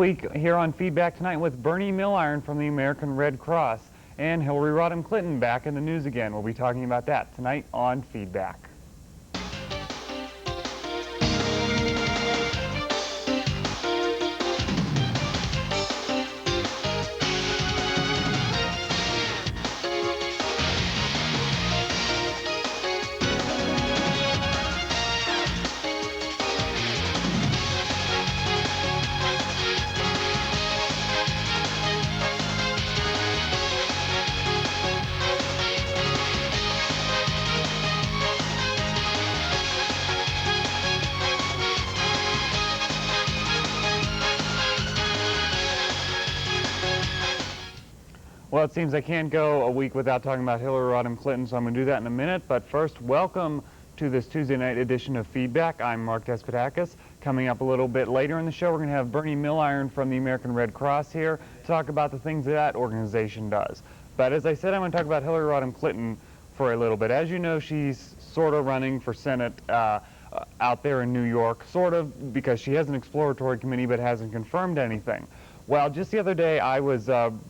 week here on Feedback Tonight with Bernie Milliron from the American Red Cross and Hillary Rodham Clinton back in the news again. We'll be talking about that tonight on Feedback. Well, it seems I can't go a week without talking about Hillary Rodham Clinton, so I'm going to do that in a minute. But first, welcome to this Tuesday night edition of Feedback. I'm Mark Despotakis. Coming up a little bit later in the show, we're going to have Bernie Milliron from the American Red Cross here to talk about the things that organization does. But as I said, I'm going to talk about Hillary Rodham Clinton for a little bit. As you know, she's sort of running for Senate out there in New York, sort of, because she has an exploratory committee but hasn't confirmed anything. Well, just the other day I was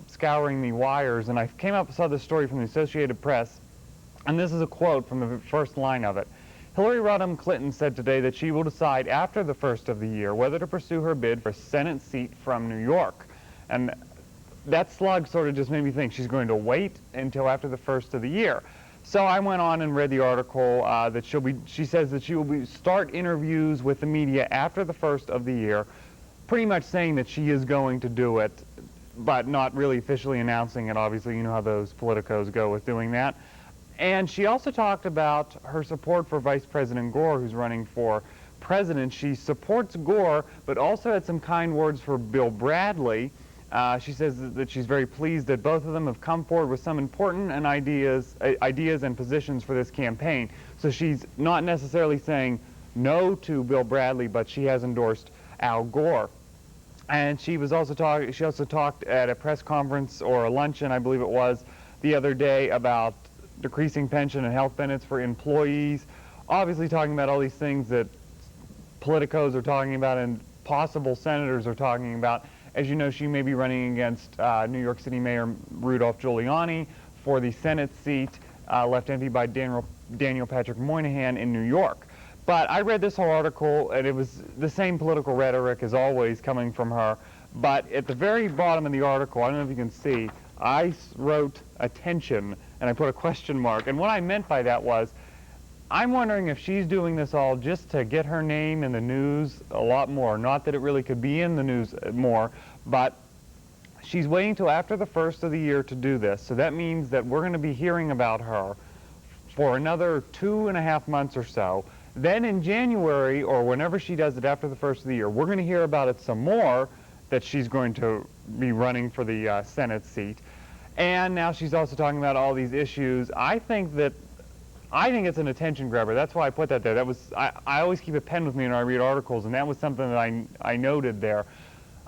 scouring the wires and I saw this story from the Associated Press, and this is a quote from the first line of it. Hillary Rodham Clinton said today that she will decide after the first of the year whether to pursue her bid for a Senate seat from New York. And that slug sort of just made me think she's going to wait until after the first of the year. So I went on and read the article that she says that she will start interviews with the media after the first of the year, pretty much saying that she is going to do it, but not really officially announcing it. Obviously, you know how those politicos go with doing that. And she also talked about her support for Vice President Gore, who's running for president. She supports Gore, but also had some kind words for Bill Bradley. She says that she's very pleased that both of them have come forward with some important ideas and positions for this campaign. So she's not necessarily saying no to Bill Bradley, but she has endorsed Al Gore. And she also talked at a press conference or a luncheon, I believe it was, the other day about decreasing pension and health benefits for employees, obviously talking about all these things that politicos are talking about and possible senators are talking about. As you know, she may be running against New York City Mayor Rudolph Giuliani for the Senate seat left empty by Daniel Patrick Moynihan in New York. But I read this whole article, and it was the same political rhetoric as always coming from her. But at the very bottom of the article, I don't know if you can see, I wrote attention, and I put a question mark. And what I meant by that was, I'm wondering if she's doing this all just to get her name in the news a lot more. Not that it really could be in the news more, but she's waiting till after the first of the year to do this. So that means that we're going to be hearing about her for another 2.5 months or so. Then in January, or whenever she does it after the first of the year, we're going to hear about it some more, that she's going to be running for the Senate seat. And now she's also talking about all these issues. I think it's an attention grabber. That's why I put that there. I always keep a pen with me when I read articles, and that was something that I noted there.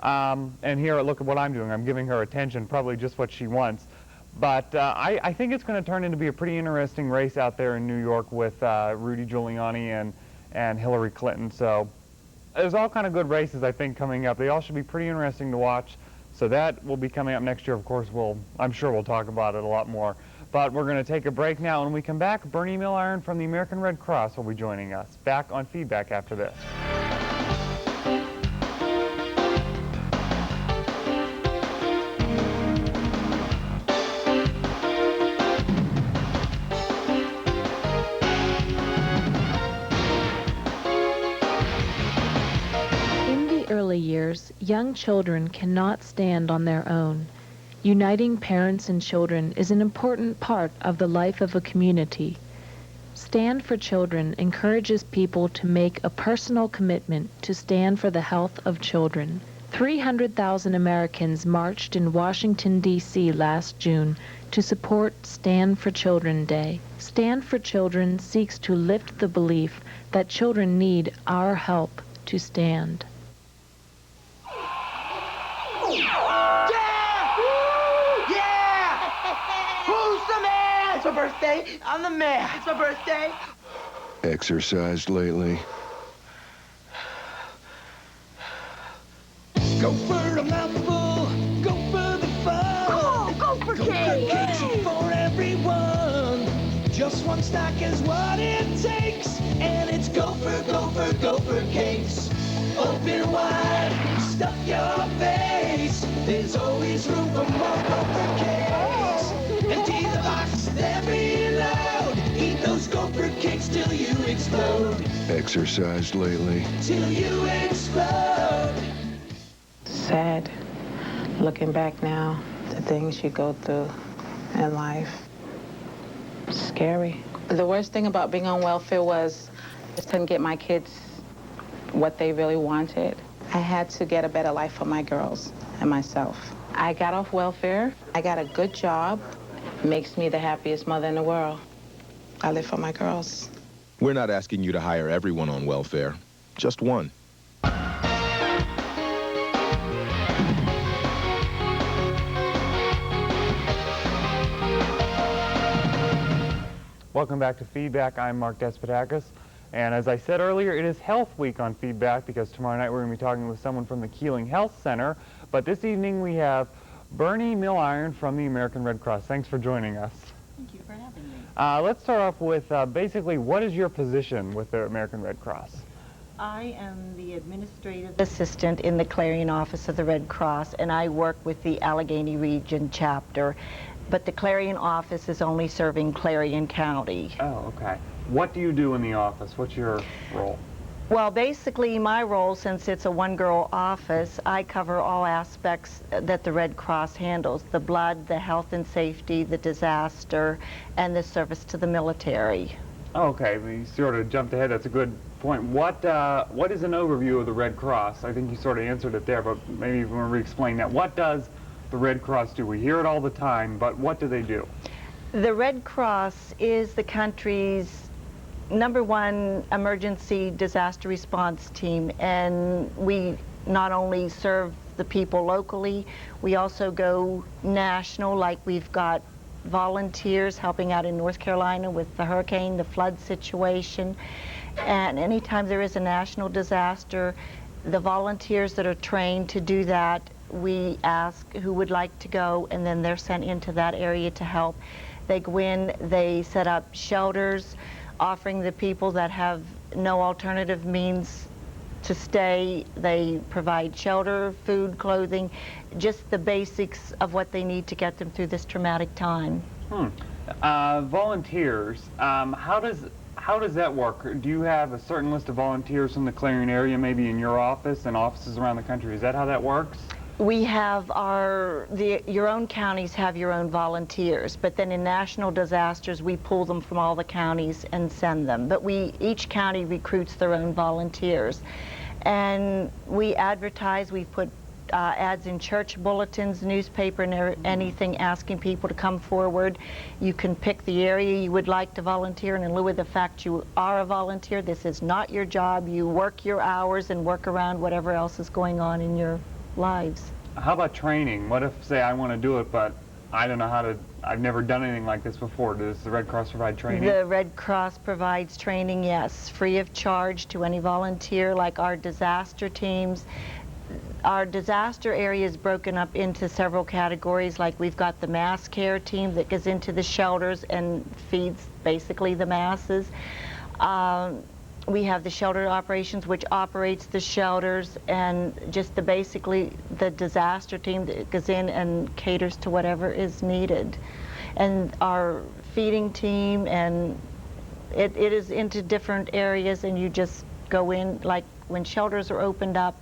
And here, look at what I'm doing. I'm giving her attention, probably just what she wants. But I think it's going to turn into be a pretty interesting race out there in New York with Rudy Giuliani and Hillary Clinton. So there's all kind of good races, I think, coming up. They all should be pretty interesting to watch. So that will be coming up next year. Of course, I'm sure we'll talk about it a lot more. But we're going to take a break now. When we come back, Bernie Milliron from the American Red Cross will be joining us. Back on Feedback after this. Early years, young children cannot stand on their own. Uniting parents and children is an important part of the life of a community. Stand for Children encourages people to make a personal commitment to stand for the health of children. 300,000 Americans marched in Washington, D.C. last June to support Stand for Children Day. Stand for Children seeks to lift the belief that children need our help to stand. It's my birthday. I'm the mayor. It's my birthday. Exercised lately? Go for a mouthful, go for the fun. Come on, go for cake. Cakes are for everyone. Just one stack is what it takes. And it's Gopher cakes. Open wide, stuff your face. There's always room for more Gopher cakes. Empty the box, they're reload. Eat those Gopher cakes till you explode. Exercised lately? Till you explode. Sad, looking back now, the things you go through in life. Scary. The worst thing about being on welfare was I just couldn't get my kids what they really wanted. I had to get a better life for my girls and myself. I got off welfare. I got a good job. Makes me the happiest mother in the world. I live for my girls. We're not asking you to hire everyone on welfare, just one. Welcome back to Feedback. I'm Mark Despotakis. And as I said earlier, it is Health Week on Feedback because tomorrow night we're going to be talking with someone from the Keeling Health Center. But this evening we have Bernie Milliron from the American Red Cross. Thanks for joining us. Thank you for having me. Let's start off with basically what is your position with the American Red Cross? I am the administrative assistant in the Clarion office of the Red Cross, and I work with the Allegheny Region chapter. But the Clarion office is only serving Clarion County. Oh, okay. What do you do in the office? What's your role? Well, basically my role, since it's a one-girl office, I cover all aspects that the Red Cross handles: the blood, the health and safety, the disaster, and the service to the military. Oh, okay. You sort of jumped ahead. That's a good point. What is an overview of the Red Cross? I think you sort of answered it there, but maybe you want to re-explain that. What does the Red Cross do? We hear it all the time, but what do they do? The Red Cross is the country's #1 emergency disaster response team, and we not only serve the people locally, we also go national. Like we've got volunteers helping out in North Carolina with the hurricane, the flood situation, and anytime there is a national disaster, the volunteers that are trained to do that, we ask who would like to go, and then they're sent into that area to help. They go in, they set up shelters, offering the people that have no alternative means to stay. They provide shelter, food, clothing, just the basics of what they need to get them through this traumatic time. Volunteers, how does that work? Do you have a certain list of volunteers from the Clarion area, maybe in your office and offices around the country? Is that how that works? We have your own counties have your own volunteers, but then in national disasters, we pull them from all the counties and send them. But each county recruits their own volunteers. And we advertise, we put ads in church bulletins, newspaper, and anything, asking people to come forward. You can pick the area you would like to volunteer, and in lieu of the fact you are a volunteer, this is not your job. You work your hours and work around whatever else is going on in your lives. How about training? What if, say, I want to do it, but I don't know how to, I've never done anything like this before. Does the Red Cross provide training? The Red Cross provides training, yes, free of charge to any volunteer, like our disaster teams. Our disaster area is broken up into several categories, like we've got the mass care team that goes into the shelters and feeds basically the masses. We have the shelter operations, which operates the shelters, and just basically the disaster team that goes in and caters to whatever is needed. And our feeding team, and it is into different areas, and you just go in, like when shelters are opened up,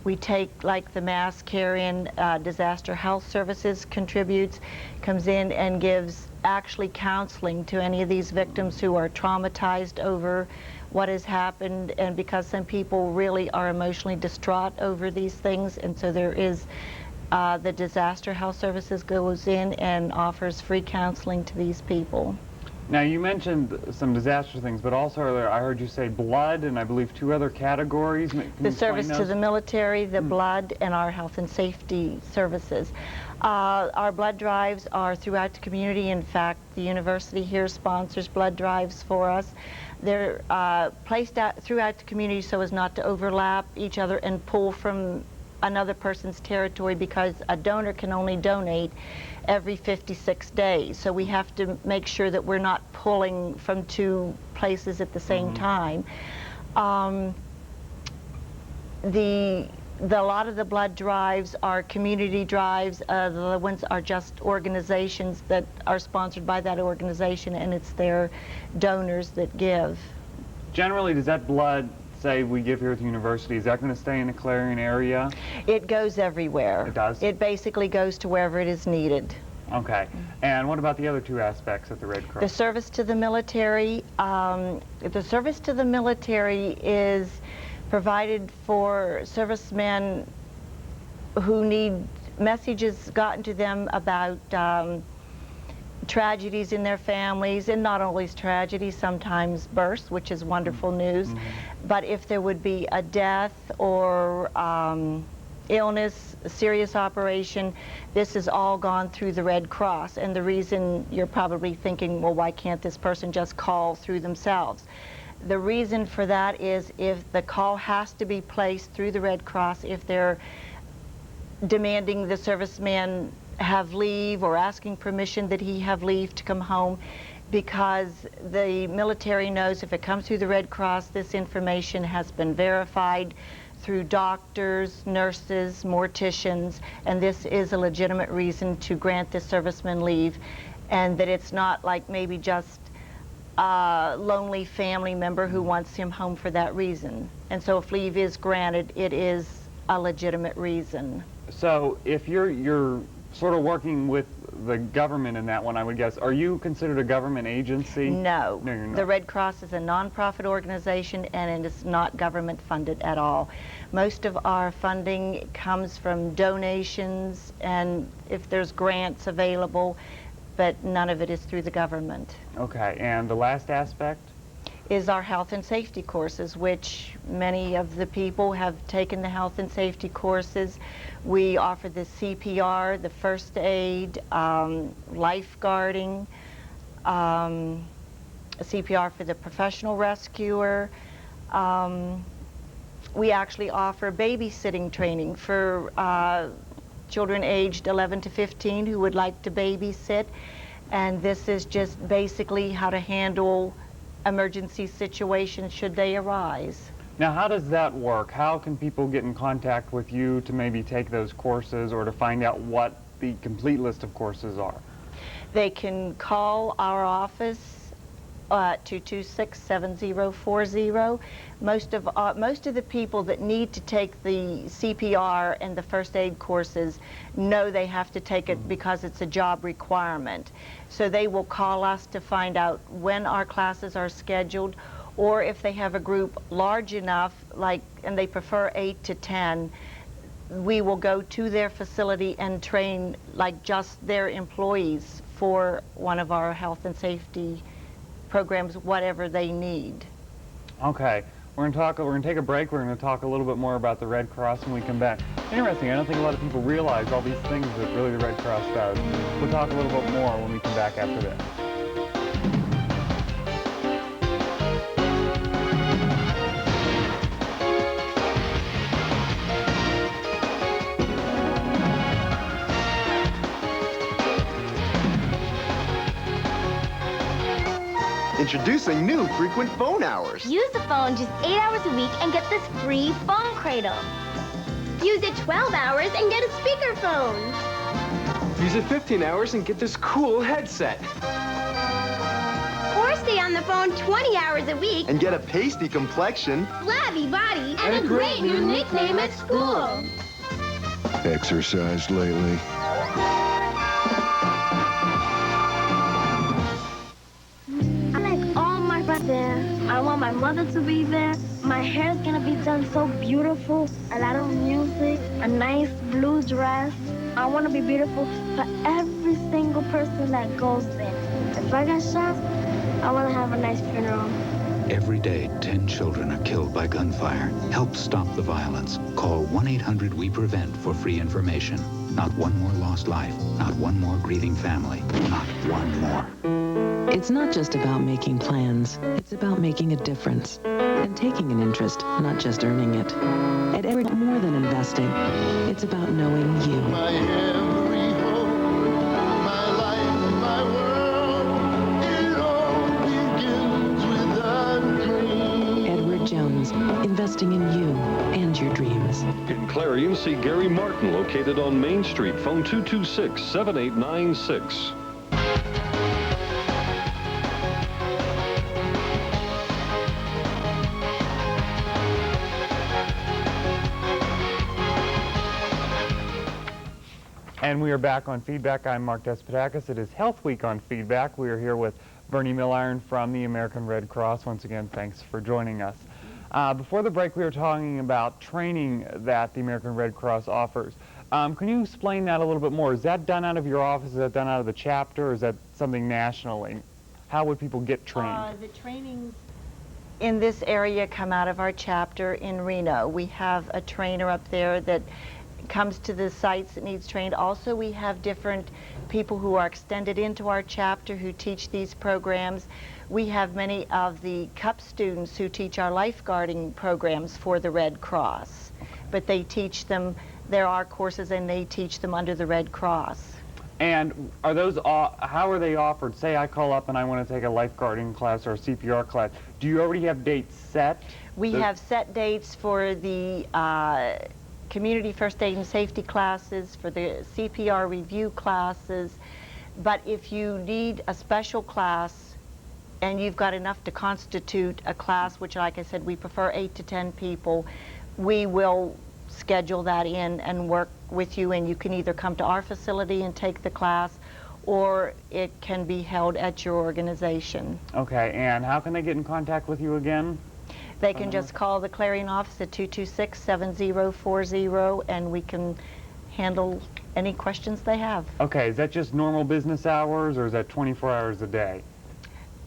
we take like the mass care in, Disaster Health Services comes in and gives actually counseling to any of these victims who are traumatized over what has happened, and because some people really are emotionally distraught over these things, and so there is the Disaster Health Services goes in and offers free counseling to these people. Now, you mentioned some disaster things, but also earlier I heard you say blood and I believe 2 other categories. Can you The service explain to those? the military, the blood, and our health and safety services. Our blood drives are throughout the community. In fact, the university here sponsors blood drives for us. They're placed out throughout the community so as not to overlap each other and pull from another person's territory because a donor can only donate every 56 days. So we have to make sure that we're not pulling from two places at the same time. A lot of the blood drives are community drives. The other ones are just organizations that are sponsored by that organization, and it's their donors that give. Generally, does that blood, say we give here at the university, is that going to stay in the Clarion area? It goes everywhere. It does? It basically goes to wherever it is needed. Okay. And what about the other two aspects of the Red Cross? The service to the military. The service to the military is provided for servicemen who need messages gotten to them about tragedies in their families, and not always tragedies, sometimes births, which is wonderful news. But if there would be a death or illness, a serious operation, this has all gone through the Red Cross. And the reason you're probably thinking, well, why can't this person just call through themselves? The reason for that is if the call has to be placed through the Red Cross, if they're demanding the serviceman have leave or asking permission that he have leave to come home, because the military knows if it comes through the Red Cross, this information has been verified through doctors, nurses, morticians, and this is a legitimate reason to grant this serviceman leave, and that it's not like maybe just a lonely family member who wants him home for that reason. And so if leave is granted, it is a legitimate reason. So if you're sort of working with the government in that one, I would guess, are you considered a government agency? No. No, you're not. The Red Cross is a nonprofit organization, and it is not government funded at all. Most of our funding comes from donations and if there's grants available, but none of it is through the government. Okay, and the last aspect? Is our health and safety courses, which many of the people have taken the health and safety courses. We offer the CPR, the first aid, lifeguarding, CPR for the professional rescuer. We actually offer babysitting training for children aged 11 to 15 who would like to babysit, and this is just basically how to handle emergency situations should they arise. Now, how does that work? How can people get in contact with you to maybe take those courses or to find out what the complete list of courses are? They can call our office at 226-7040. Most of the people that need to take the CPR and the first aid courses know they have to take it because it's a job requirement. So they will call us to find out when our classes are scheduled, or if they have a group large enough, and they prefer 8 to 10, we will go to their facility and train just their employees for one of our health and safety programs, whatever they need. Okay, we're gonna take a break. We're gonna talk a little bit more about the Red Cross when we come back. Interesting, I don't think a lot of people realize all these things that really the Red Cross does. We'll talk a little bit more when we come back after this. Introducing new frequent phone hours. Use the phone just 8 hours a week and get this free phone cradle. Use it 12 hours and get a speakerphone. Use it 15 hours and get this cool headset. Or stay on the phone 20 hours a week And get a pasty complexion. flabby body, and a great new nickname at school. Exercised lately? I like all my friends there. I want my mother to be there. My hair's gonna be done so beautiful. A lot of music, a nice blue dress. I want to be beautiful for every single person that goes there. If I get shot, I want to have a nice funeral. Every day, 10 children are killed by gunfire. Help stop the violence. Call 1-800-WE-PREVENT for free information. Not one more lost life. Not one more grieving family. Not one more. It's not just about making plans. It's about making a difference and taking an interest, not just earning it. At every more than investing. It's about knowing you. My every hope, my life, my world, it all begins with a dream. Edward Jones, investing in you and your dreams. In Clarion, see Gary Martin, located on Main Street. Phone 226-7896. And we are back on Feedback. I'm Mark Despotakis. It is Health Week on Feedback. We are here with Bernie Milliron from the American Red Cross. Once again, thanks for joining us. Before the break, we were talking about training that the American Red Cross offers. Can you explain that a little bit more? Is that done out of your office? Is that done out of the chapter? Or is that something nationally? How would people get trained? The trainings in this area come out of our chapter in Reno. We have a trainer up there that comes to the sites that needs trained. Also, we have different people who are extended into our chapter who teach these programs. We have many of the CUP students who teach our lifeguarding programs for the Red Cross, but they teach them, there are courses and they teach them under the Red Cross. And are those, how are they offered? Say I call up and I want to take a lifeguarding class or a CPR class. Do you already have dates set? We have set dates for the community first aid and safety classes, for the CPR review classes, but if you need a special class and you've got enough to constitute a class, which like I said, we prefer 8 to 10 people, we will schedule that in and work with you, and you can either come to our facility and take the class, or it can be held at your organization. Okay, and how can they get in contact with you again? They can just call the Clarion office at 226-7040, and we can handle any questions they have. Okay, is that just normal business hours, or is that 24 hours a day?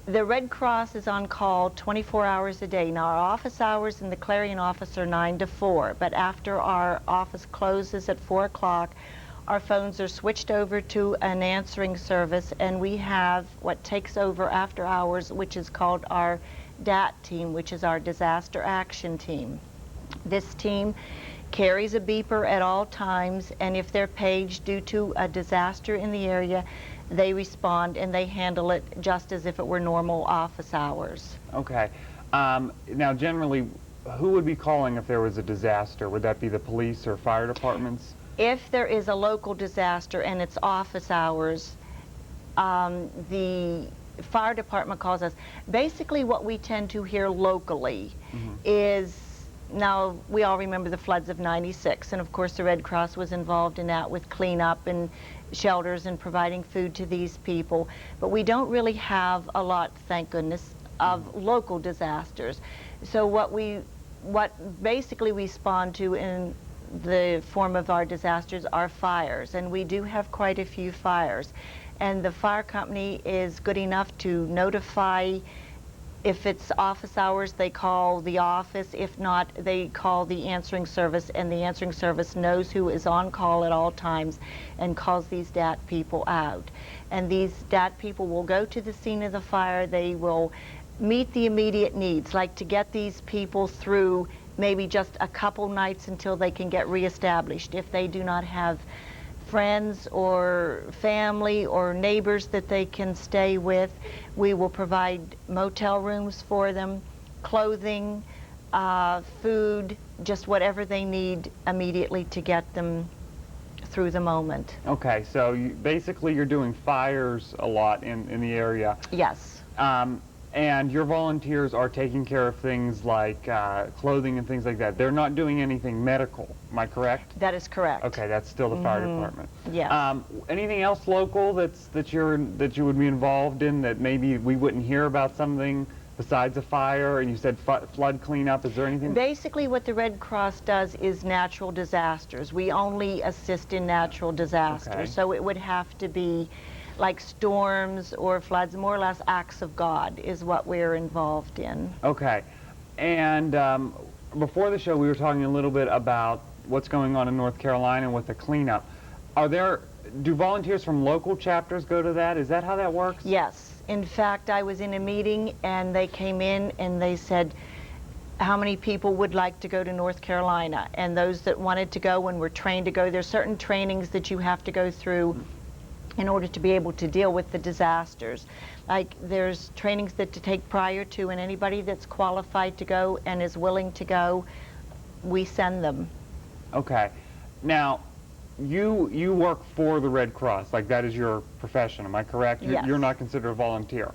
The Red Cross is on call 24 hours a day. Now, our office hours in the Clarion office are 9 to 4, but after our office closes at 4 o'clock, our phones are switched over to an answering service, and we have what takes over after hours, which is called our DAT team, which is our Disaster Action Team. This team carries a beeper at all times, and if they're paged due to a disaster in the area, they respond and they handle it just as if it were normal office hours. Okay. Now, generally, who would be calling if there was a disaster? Would that be the police or fire departments? If there is a local disaster and it's office hours, the fire department calls us. Basically, what we tend to hear locally is, now we all remember the floods of '96, and of course the Red Cross was involved in that with cleanup and shelters and providing food to these people, but we don't really have a lot, thank goodness, of local disasters. So what basically we respond to in the form of our disasters are fires, and we do have quite a few fires. And the fire company is good enough to notify. If it's office hours, they call the office. If not, they call the answering service, and the answering service knows who is on call at all times and calls these DAT people out. And these DAT people will go to the scene of the fire. They will meet the immediate needs, like to get these people through maybe just a couple nights until they can get reestablished. If they do not have friends or family or neighbors that they can stay with, we will provide motel rooms for them, clothing, food, just whatever they need immediately to get them through the moment. Okay, so basically you're doing fires a lot in the area. Yes. And your volunteers are taking care of things like clothing and things like that. They're not doing anything medical, am I correct? That is correct. Okay, that's still the fire department. Yes. Anything else local that you would be involved in that maybe we wouldn't hear about something besides a fire? And you said flood cleanup. Is there anything? Basically, what the Red Cross does is natural disasters. We only assist in natural disasters. Okay. So it would have to be like storms or floods, more or less acts of God is what we're involved in. Okay. And before the show, we were talking a little bit about what's going on in North Carolina with the cleanup. Do volunteers from local chapters go to that? Is that how that works? Yes. In fact, I was in a meeting and they came in and they said, how many people would like to go to North Carolina, and those that wanted to go and were trained to go. There's certain trainings that you have to go through in order to be able to deal with the disasters. Like there's trainings that to take prior to, and anybody that's qualified to go and is willing to go, we send them. Okay. Now, you work for the Red Cross, like that is your profession, am I correct? Yes. You're not considered a volunteer.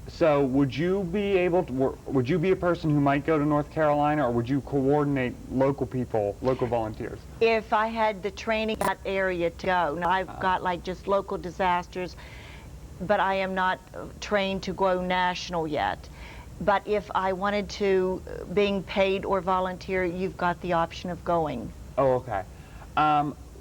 So would you be able to, would you be a person who might go to North Carolina, or would you coordinate local people, local volunteers? If I had the training in that area to go. Now I've got like just local disasters, but I am not trained to go national yet. But if I wanted to, being paid or volunteer, you've got the option of going. Oh, okay.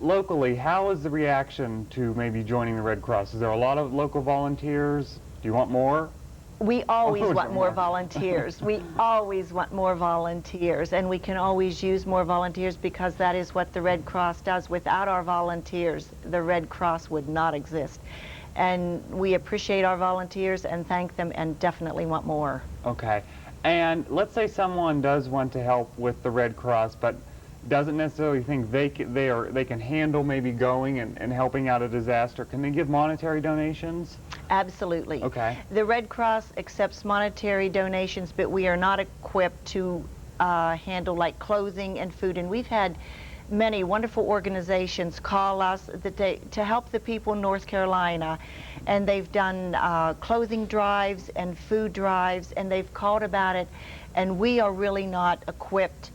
Locally, how is the reaction to maybe joining the Red Cross? Is there a lot of local volunteers? Do you want more? We always want more volunteers. We always want more volunteers, and we can always use more volunteers because that is what the Red Cross does. Without our volunteers, the Red Cross would not exist. And we appreciate our volunteers and thank them and definitely want more. Okay. And let's say someone does want to help with the Red Cross, but doesn't necessarily think they can handle maybe going and helping out a disaster. Can they give monetary donations? Absolutely. Okay. The Red Cross accepts monetary donations, but we are not equipped to handle like clothing and food. And we've had many wonderful organizations call us to help the people in North Carolina, and they've done clothing drives and food drives, and they've called about it, and we are really not equipped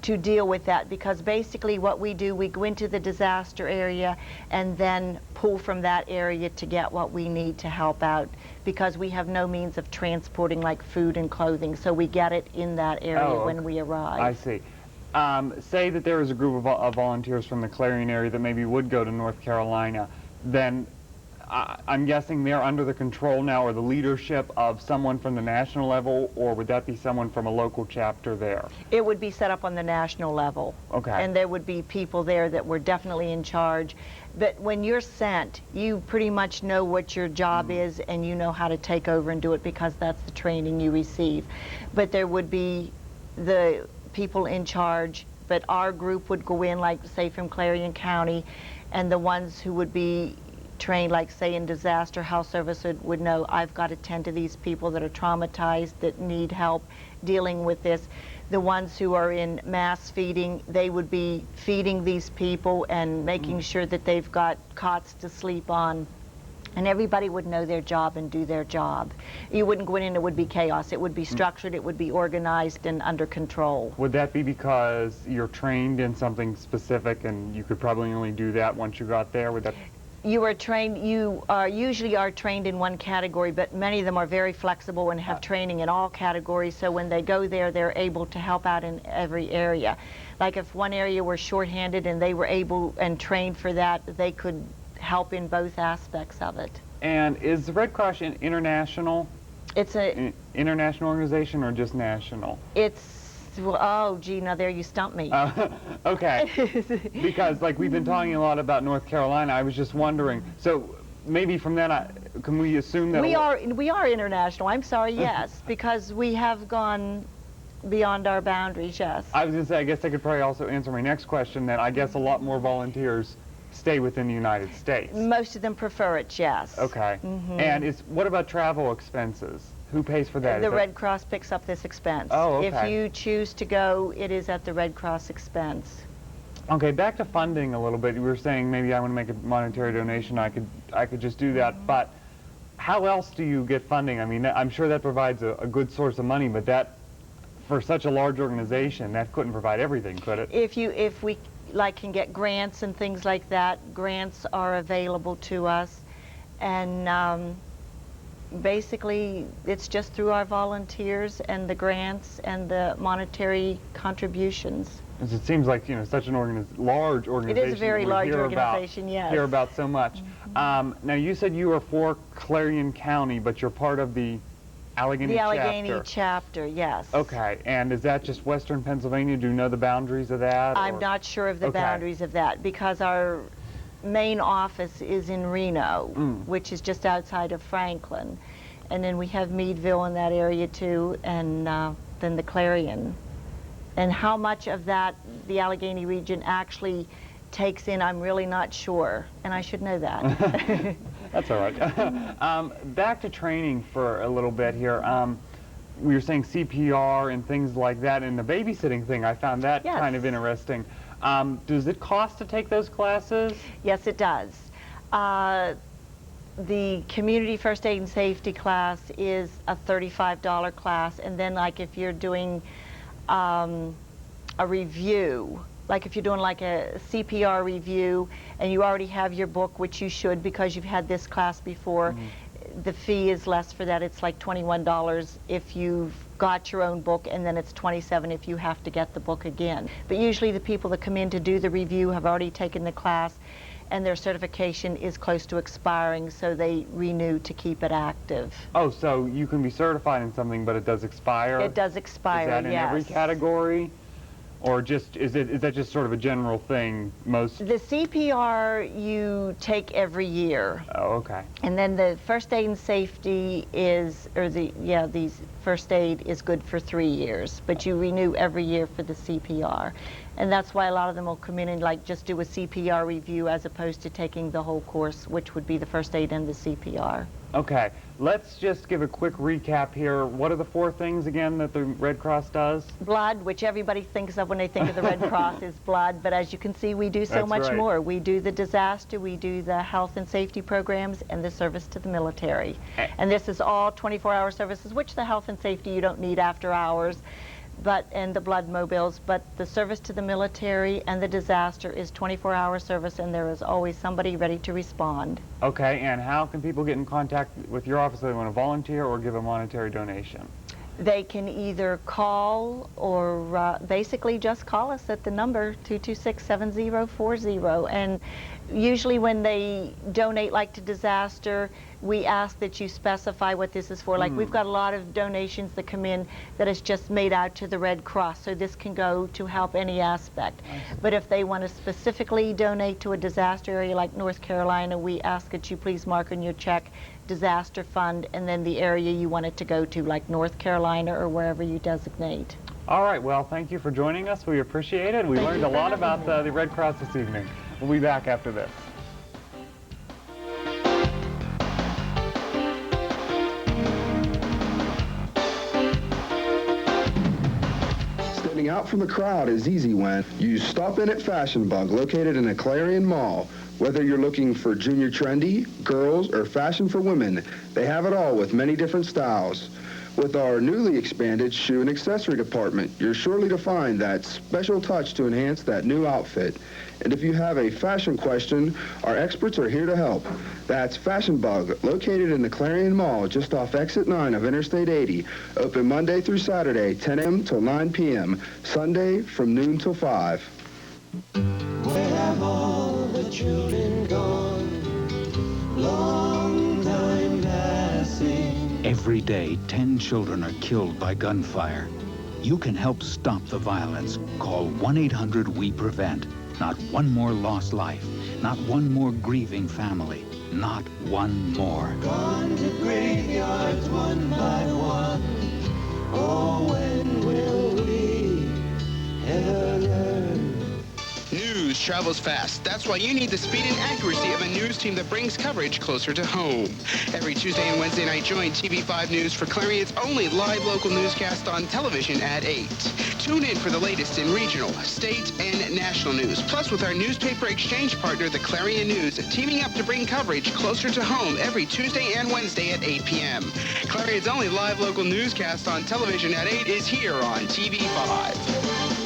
to deal with that, because basically what we do, we go into the disaster area and then pull from that area to get what we need to help out, because we have no means of transporting like food and clothing, so we get it in that area when we arrive. I see. Say that there is a group of volunteers from the Clarion area that maybe would go to North Carolina, then I'm guessing they're under the control now or the leadership of someone from the national level, or would that be someone from a local chapter there? It would be set up on the national level. Okay. And there would be people there that were definitely in charge. But when you're sent, you pretty much know what your job is, and you know how to take over and do it, because that's the training you receive. But there would be the people in charge, but our group would go in, like say from Clarion County, and the ones who would be trained, like say in disaster health service, would know I've got to tend to these people that are traumatized, that need help dealing with this. The ones who are in mass feeding, they would be feeding these people and making sure that they've got cots to sleep on. And everybody would know their job and do their job. You wouldn't go in and it would be chaos. It would be structured, it would be organized and under control. Would that be because you're trained in something specific and you could probably only do that once you got there? Would that... You are trained, you are usually are trained in one category, but many of them are very flexible and have training in all categories, so when they go there, they're able to help out in every area. Like if one area were shorthanded and they were able and trained for that, they could help in both aspects of it. And is the Red Cross international? It's an international organization or just national? It's, well, oh gee, now there you stumped me. Okay, because like we've been talking a lot about North Carolina, I was just wondering, so maybe from that, can we assume that... We are international, I'm sorry, yes, because we have gone beyond our boundaries, yes. I was going to say, I guess I could probably also answer my next question, that I guess a lot more volunteers stay within the United States. Most of them prefer it, yes. Okay. And what about travel expenses? Who pays for that? The Red Cross picks up this expense. Oh, okay. If you choose to go, it is at the Red Cross expense. Okay, back to funding a little bit. You were saying maybe I want to make a monetary donation. I could just do that. But how else do you get funding? I mean, I'm sure that provides a good source of money, but that, for such a large organization, that couldn't provide everything, could it? If we like can get grants and things like that, grants are available to us, and basically it's just through our volunteers and the grants and the monetary contributions. It seems like, you know, such an large organization. It is a very large organization, yes. Hear about so much. Now you said you were for Clarion County, but you're part of the Allegheny chapter. The Allegheny chapter, yes. Okay, and is that just Western Pennsylvania? Do you know the boundaries of that? I'm not sure of the boundaries of that, because our main office is in Reno, which is just outside of Franklin. And then we have Meadville in that area too, and then the Clarion. And how much of that the Allegheny region actually takes in, I'm really not sure, and I should know that. That's all right. Back to training for a little bit here. We were saying CPR and things like that, and the babysitting thing, I found that kind of interesting. Does it cost to take those classes? Yes, it does. The community first aid and safety class is a $35 class, and then like if you're doing a review, like if you're doing like a CPR review and you already have your book, which you should because you've had this class before, the fee is less for that. It's like $21 if you've got your own book, and then it's $27 if you have to get the book again. But usually the people that come in to do the review have already taken the class, and their certification is close to expiring, so they renew to keep it active. Oh, so you can be certified in something, but it does expire? It does expire, yes. Is that in every category? Or just is that just sort of a general thing? Most the CPR you take every year. Oh, okay. And then the first aid and safety is, or the first aid is good for 3 years, but you renew every year for the CPR. And that's why a lot of them will come in and like just do a CPR review as opposed to taking the whole course, which would be the first aid and the CPR. Okay, let's just give a quick recap here. What are the 4 things again that the Red Cross does? Blood, which everybody thinks of when they think of the Red Cross is blood, but as you can see, we do so much more. We do the disaster, we do the health and safety programs, and the service to the military. And this is all 24-hour services, which the health and safety you don't need after hours, and the blood mobiles, but the service to the military and the disaster is 24-hour service, and there is always somebody ready to respond. Okay, and how can people get in contact with your office if they want to volunteer or give a monetary donation? They can either call or basically just call us at the number 226-7040, and usually when they donate like to disaster, we ask that you specify what this is for. Like we've got a lot of donations that come in that is just made out to the Red Cross, so this can go to help any aspect. But if they want to specifically donate to a disaster area like North Carolina, we ask that you please mark on your check disaster fund and then the area you want it to go to, like North Carolina or wherever you designate. All right, well, thank you for joining us. We appreciate it. We learned a lot about the Red Cross this evening. We'll be back after this. Standing out from the crowd is easy when you stop in at Fashion Bug, located in the Clarion Mall. Whether you're looking for junior trendy, girls, or fashion for women, they have it all with many different styles. With our newly expanded shoe and accessory department, you're surely to find that special touch to enhance that new outfit. And if you have a fashion question, our experts are here to help. That's Fashion Bug, located in the Clarion Mall, just off Exit 9 of Interstate 80. Open Monday through Saturday, 10 a.m. till 9 p.m. Sunday from noon till 5. Where have all the children gone? Long time passing. Every day, 10 children are killed by gunfire. You can help stop the violence. Call 1-800-WE-PREVENT. Not one more lost life. Not one more grieving family. Not one more. Gone to graveyards one by one. Oh, when will we ever learn? News travels fast. That's why you need the speed and accuracy of a news team that brings coverage closer to home. Every Tuesday and Wednesday night, join TV5 News for Clarion's only live local newscast on television at 8. Tune in for the latest in regional, state, and national news. Plus, with our newspaper exchange partner, the Clarion News, teaming up to bring coverage closer to home every Tuesday and Wednesday at 8 p.m. Clarion's only live local newscast on television at 8 is here on TV5.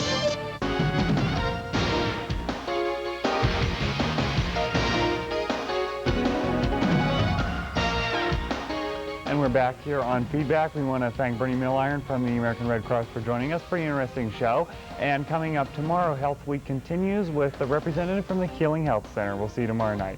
And we're back here on Feedback. We want to thank Bernie Milliron from the American Red Cross for joining us. Pretty interesting show. And coming up tomorrow, Health Week continues with a representative from the Healing Health Center. We'll see you tomorrow night.